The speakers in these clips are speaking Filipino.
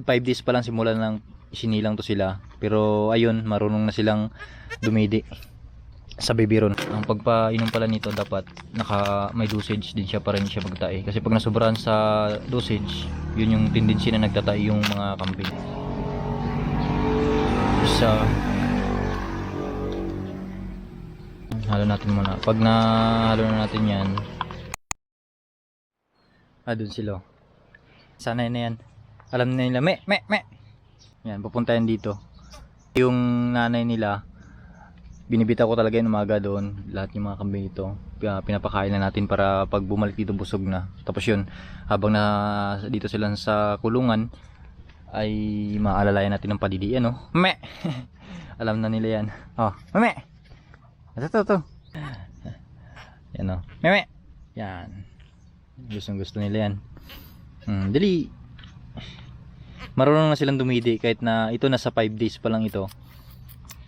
5 days pa lang simula ng isinilang to sila. Pero ayun, marunong na silang dumidi sa bibiron. Ang pagpainom pala nito dapat may dosage din siya para hindi siya magtae. Kasi pag nasobrahan sa dosage, yun yung tendency na nagtatae yung mga kambing. Isa. Halo natin muna. Pag nahalo na natin yan, dun sila. Sanay na yan. Alam na nila, me. Yan, pupunta yan dito. Yung nanay nila, binibitaw ko talaga yung umaga doon. Lahat yung mga kambing ito, pinapakain na natin para pag bumalik dito busog na. Tapos yun, habang dito sila sa kulungan, ay maalalayan natin ng padidi. Yan, oh. Me! Alam na nila yan. Oh, me! Ito. Yan, oh. Me! Yan. Gusto nila yan. Dali. Marunong na silang dumidi kahit na ito nasa 5 days pa lang ito.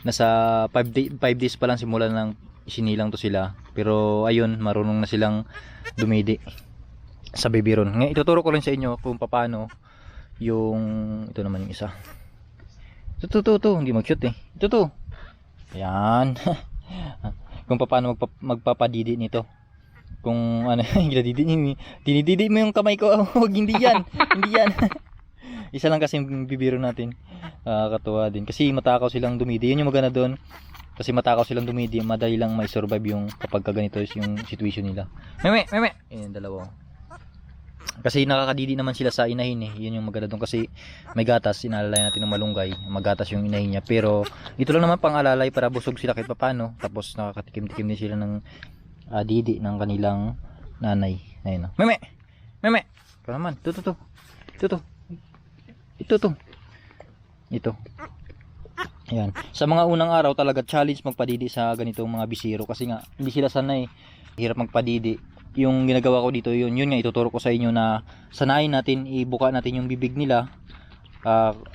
Nasa 5 days pa lang simula ng isinilang to sila. Pero ayun, marunong na silang dumidi sa bibiron. Ngayon ituturo ko rin sa inyo kung paano yung ito naman yung isa. Ito hindi mag-shoot eh. Ito. Ayan. Kung paano magpapadidi nito. Kung ano, dinididi mo yung kamay ko. Huwag, hindi yan. Isa lang kasi yung bibiro natin. Katuwa din. Kasi matakaw silang dumidi. Yun yung maganda doon. Kasi matakaw silang dumidi. Madali lang may survive yung kapag ganito yung situation nila. Meme. Ayan, dalawa. Kasi nakakadidi naman sila sa inahin eh. Yun yung maganda doon. Kasi may gatas. Inalalay natin ng malunggay. Magatas yung inahin niya. Pero ito lang naman pang alalay para busog sila kahit papano. Tapos nakakatikim-tikim din sila ng didi ng kanilang nanay. Ayun, no? Meme. Ikaw naman. Ito. Ayan. Sa mga unang araw talaga challenge magpadidi sa ganitong mga bisiro kasi nga hindi sila sanay. Hirap magpadidi. Yung ginagawa ko dito yun nga ituturo ko sa inyo na sanayin natin, ibuka natin yung bibig nila.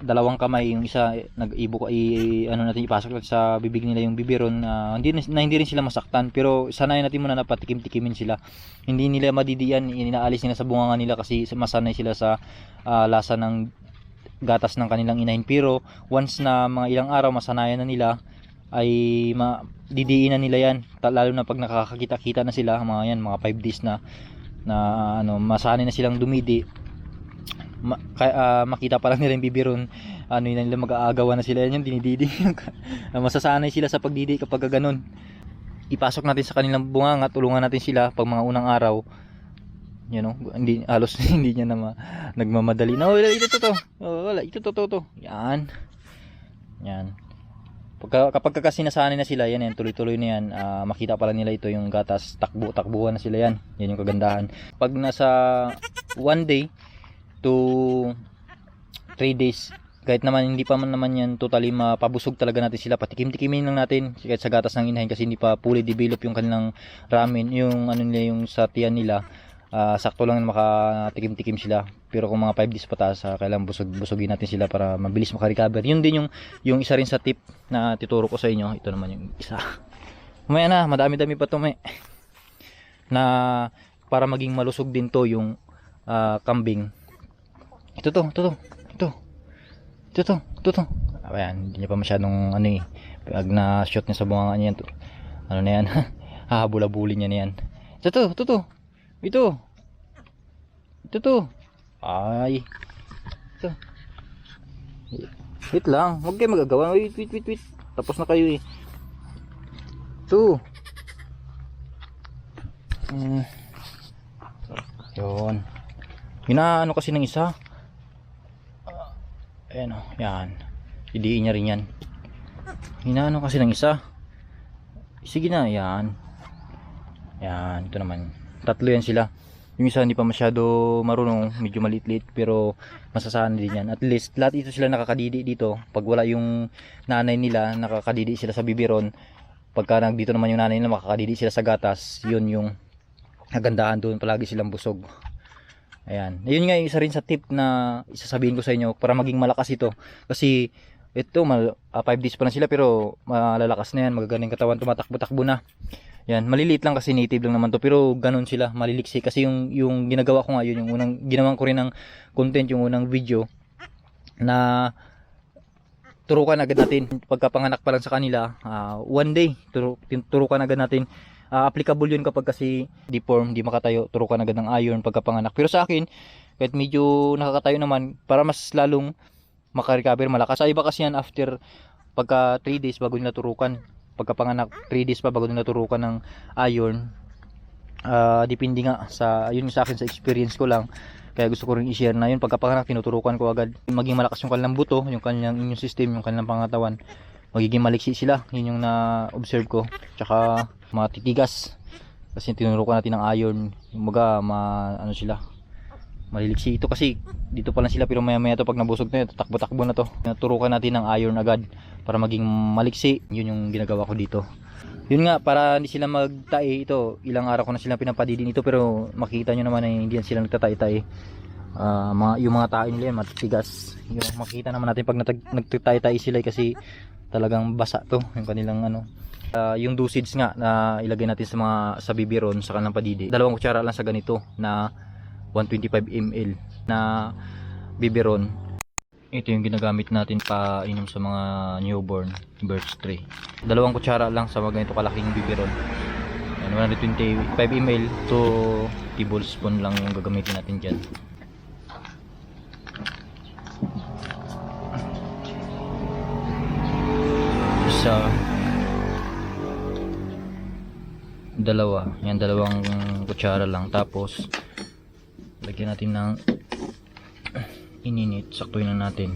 Dalawang kamay, yung isa ipasok natin sa bibig nila yung bibiron, hindi rin sila masaktan, pero sanayin natin muna na patikim-tikimin sila. Hindi nila madidiyan, inaalis nila sa bunganga nila kasi masanay sila sa lasa ng gatas ng kanilang inahin. Pero once na mga ilang araw masanayan na nila, ay didiinan nila yan, lalo na pag nakakakita-kita na sila, mga 5 days na masanay na silang dumidi. Makita pa lang nila yung bibiron, yun nila, mag-aagawan na sila yan, dinididi. Masasanay sila sa pagdidi kapag ganun. Ipasok natin sa kanilang bunganga, tulungan natin sila pag mga unang araw. Hindi halos hindi niya na nagmamadali na, ito. Yan. Kapag kasi nasanay na sila, yan tuloy-tuloy na yan. Makita pa lang nila ito yung gatas, takbuhan na sila yan. Yan yung kagandahan. Pag nasa 1 day to 3 days, kahit naman hindi pa naman yan totally mapabusog talaga natin sila, patikim-tikimin lang natin kahit sa gatas ng inahin kasi hindi pa fully develop yung kanilang ramen, yung yung sa tiyan nila. Sakto lang makatikim-tikim sila. Pero kung mga 5 days pataas, kailangan busugin natin sila para mabilis makarecover. Yun din yung isa rin sa tip na tituro ko sa inyo. Ito naman yung isa. Mamaya na, madami-dami pa to na para maging malusog din to yung kambing. Ito to. Ayan, hindi niya pa masyadong pag na-shot niya sa bunganga niya to. Na yan? Hahabol-habulin niya na yan. Ito. Ay. Ito. Wait lang. Huwag kayo magagawa. Wait. Tapos na kayo eh. Ito. Yun. Ginaano kasi ng isa. Ayan o. Yan. Idiin niya rin yan. Ginaano kasi ng isa. Sige na. Yan. Ito naman. Tatlo yan sila. Yung isa hindi pa masyado marunong, medyo maliit-liit, pero masasanay din yan. At least lahat ito sila nakakadidi dito. Pag wala yung nanay nila, nakakadidi sila sa bibiron. Pagka dito naman yung nanay nila, makakadidi sila sa gatas. Yun yung kagandahan doon, palagi silang busog. Ayan. Yun nga isa rin sa tip na isasabihin ko sa inyo para maging malakas ito. Kasi ito 5 days pa lang sila pero malalakas na yan, magagaling katawan, tumatakbo-takbo na. Yan, maliliit lang kasi native lang naman to, pero ganun sila, maliliksi kasi yung ginagawa ko nga yun, yung unang ginawan ko rin ng content, yung unang video na turukan agad natin pagkapanganak pa lang sa kanila. One day turukan agad natin. Applicable yun kapag kasi deform, di makatayo, turukan agad ng iron pagkapanganak. Pero sa akin, kahit medyo nakakatayo naman, para mas lalong makarecover malakas. Sa iba kasi yan after pagka 3 days bago nila turukan, pagkapanganak 3 days pa bago nila turukan ng iron. Depende nga sa yun, sa akin sa experience ko lang, kaya gusto ko rin i-share na yun. Pagkapanganak tinuturukan ko agad, maging malakas yung kanilang buto, yung kanilang immune system, yung kanilang pangatawan, magiging maliksi sila. Yun yung na-observe ko. Tsaka matitigas kasi tinurukan natin ng iron, yung mga ano sila, maliliksi. Ito kasi dito pa lang sila, pero maya maya to pag nabusog na ito, takbo-takbo na to. Turukan natin ng iron agad para maging maliksi. Yun yung ginagawa ko dito. Yun nga, para hindi sila magtae. Ito, ilang araw ko na silang pinapadidin ito, pero makikita nyo naman na hindi sila nagtatae-tae. Yung mga tae nila yan matitigas. Yung makikita naman natin pag nagtatae-tae sila kasi talagang basa to yung kanilang ano. Yung dosage nga na ilagay natin sa biberon sa kanilang padidi, 2 kutsara lang sa ganito na 125 ml na biberon. Ito yung ginagamit natin pa inom sa mga newborn birth tray. 2 kutsara lang sa mga ganito kalaking biberon. 125 ml to tablespoon lang yung gagamitin natin dyan. Isa, 2, yan 2 kutsara lang. Tapos lagyan natin ng ininit, saktuin na natin.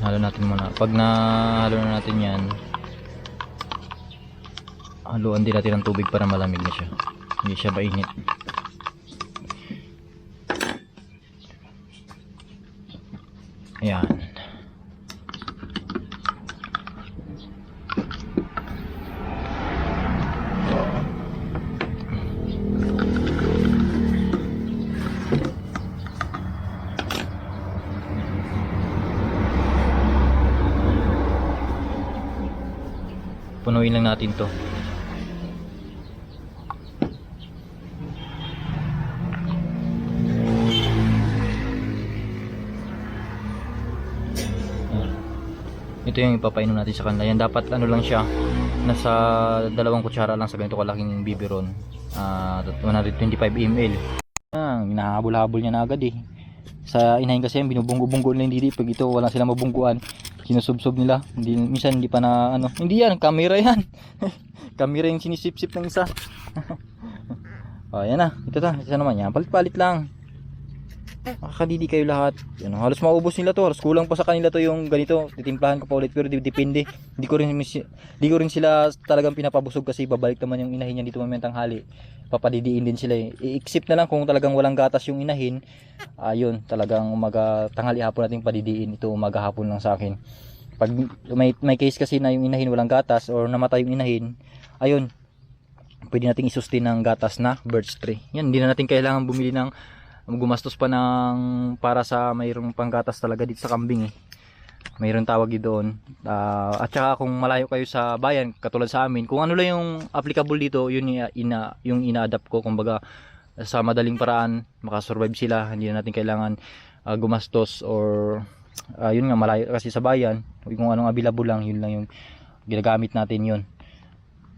Halo natin muna. Pag nahalo na natin yan, haluan din natin ng tubig para malamig na siya, hindi siya mainit. Ayan. Punuin lang natin to. Ito yung ipapainom natin sa kanila. Yan dapat ano lang siya, nasa 2 kutsara lang sa ganito kalaking biberon. 125 ml. Hinahabol-habol niya na agad eh. Sa inahin kasi yan, binubunggo-bunggo nila hindi. Pag ito wala silang mabungguan, sinusubsob nila. Minsan hindi pa na ano. Hindi yan, camera yan. Camera yung sinisip-sip ng isa. Yan na. Ito naman yan. Palit-palit lang. Makakadidi kayo lahat. Yan, halos maubos nila to. Halos kulang pa sa kanila to yung ganito. Titimplahan ko pa ulit, pero depende. Di ko rin sila talagang pinapabusog kasi babalik naman yung inahin niya dito mamayang tanghali. Papadidiin din sila eh. I-except na lang kung talagang walang gatas yung inahin. Ayun, talagang umaga, tanghali, hapon natin padidiin. Ito umaga, hapon lang sa akin. Pag may case kasi na yung inahin walang gatas or namatay yung inahin, ayun, pwede nating isustain ng gatas na birch tray. Yan, hindi na natin kailangan bumili ng gumastos pa ng para sa mayroong panggatas talaga dito sa kambing eh. Mayroong tawag doon. At saka kung malayo kayo sa bayan katulad sa amin, kung ano lang yung applicable dito, yun yung ina-adapt ko. Kumbaga sa madaling paraan makasurvive sila, hindi na natin kailangan gumastos or yun nga, malayo kasi sa bayan, kung anong available lang, yun lang yung ginagamit natin yun.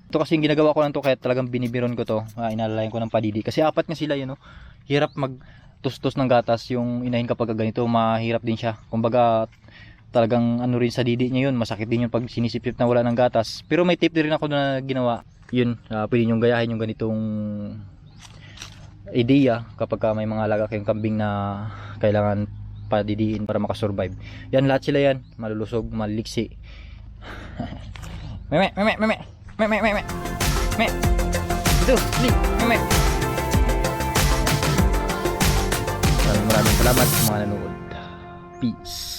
Ito kasi yung ginagawa ko lang to, kaya talagang binibiron ko to. Inalalayan ko ng padidi kasi 4 nga sila yun, no? Hirap magtustos ng gatas yung inahin kapag ganito, mahirap din siya. Kumbaga talagang ano rin sa didi niya yun, masakit din yun pag sinisipip na wala ng gatas. Pero may tip din ako na ginawa. Yun, pwede nyo gayahin yung ganitong ideya kapag may mga alaga kayong kambing na kailangan padidiin para makasurvive. Yan, lahat sila yan, malulusog, maliksi. Meme. Ito, meme. Maraming salamat sa mga nanood. Peace.